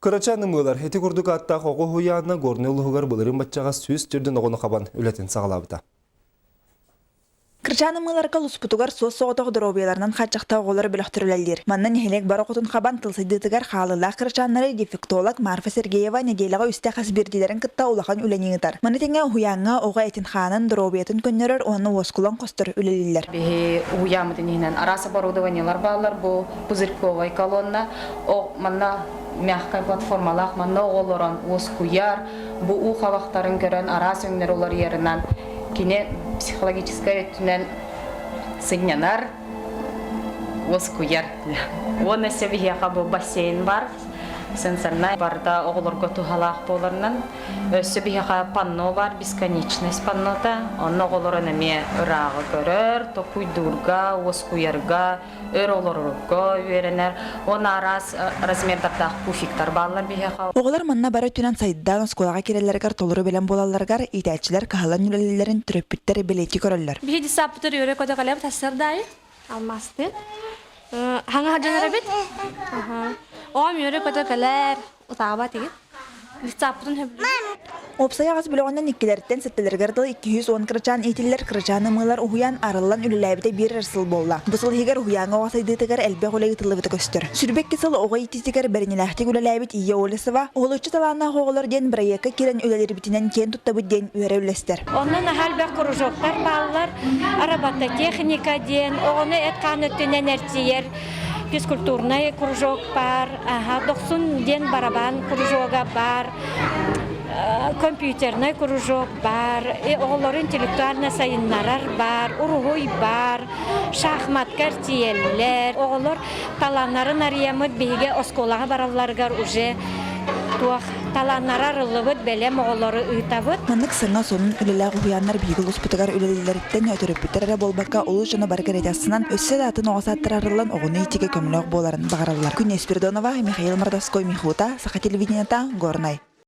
Kıraçanı mılar heti kurduk hatta hoğu huyağına gorne uluğugar bulırın batçağa süs türdün oğunu kaban ületin sağlabıda. Kırçanımılar kalusputugар соос соғытағы дробияларынан қатшақта оғылары біліқтірілелдер. Маннан ехелек бара құтын қабан тылсыдытығар қалыла кырчаннары дефектолог Марфа Сергеева неделіға үсті қасбердилерін кытта улақан үленеңітар. Маны теңе хуяңа оға әтін ханын дробиятын көннерер оны оскулан қостыр үлелелер. Бе хуямытын ехінен арасы оборудованиялар балар, бұл пузырьковай колонна, манна мягкая платформалақ, манна оғылыран оскуяр, бұл уқалақтарын көрін арасы өңнер олар ерінен кине психологическая өттінен сыгнянар оскуяр. Оны сөбіхеға бұл бассейн бар, сенсорна барда оғылыр көту халақ боларынан. Сөбіхеға панно бар, бесконечность паннота. Оны оғылыр өнеме ұрағы көрір, токуй дұрға, оскуярға, өр олырға веренер. Оны арас размердардақ пуфиктар балар бігеға. Оғылар манна бары түнен сайддан осколаға керелергар толыры білен болаларгар итәчілер кахалан үлелелерін түріппіттері білеті көрілер. Бихи дисаптыр өрі көді қалап тасырдай алмасты. Хаңа хаджанары бет? Оғам өрі көді қалар ұтаға тегі. Дисаптырын хөбілі. Опсай ағыз білоғаннан иккелерттен сәттелергардыл 210 кырчан етілер кырчанымылар ұхуян арылан үліләбіде бір ырсыл болла. Бұсыл хегер ұхуяңа оғасайдытығар әлбе қолегі тылыбыты көстір. Сүрбек кесіл оға етістігер бірінеләхтек үліләбіт ие олысыва, оғылычы талана хоғылар ден бірайекі керен үлелер бітінен кен тұттабы ден үйәрі үлестер. Оннан әлбе құружоқтар балылар, арабатта техника ден, оғыны әтқан өттінен әртиер, физкультурный кружок бар, 90 ден барабан кружога бар, компьютерный кружок бар, оғылар интеллектуальный сайынларар бар, ургуй бар, шахмат картиеллер, оғылар таланарын арыямыд бейге осколаға бараларғар уже таланнарар ылыбыд бәлем оғылары ұйтабыд. Маннык сыңа сонун үлеләғ ұхуяннар бейгіл ұспытығар үлелелеріттен өтіріппітері болбаққа олы жыны баргар етасынан өссе датын оғасаттырарылан оғыны итеге көміліғ боларын бағаралар. Күн Эспирдонова, Михаил Мордовской, Михута, Саха телевиденията, Горнай.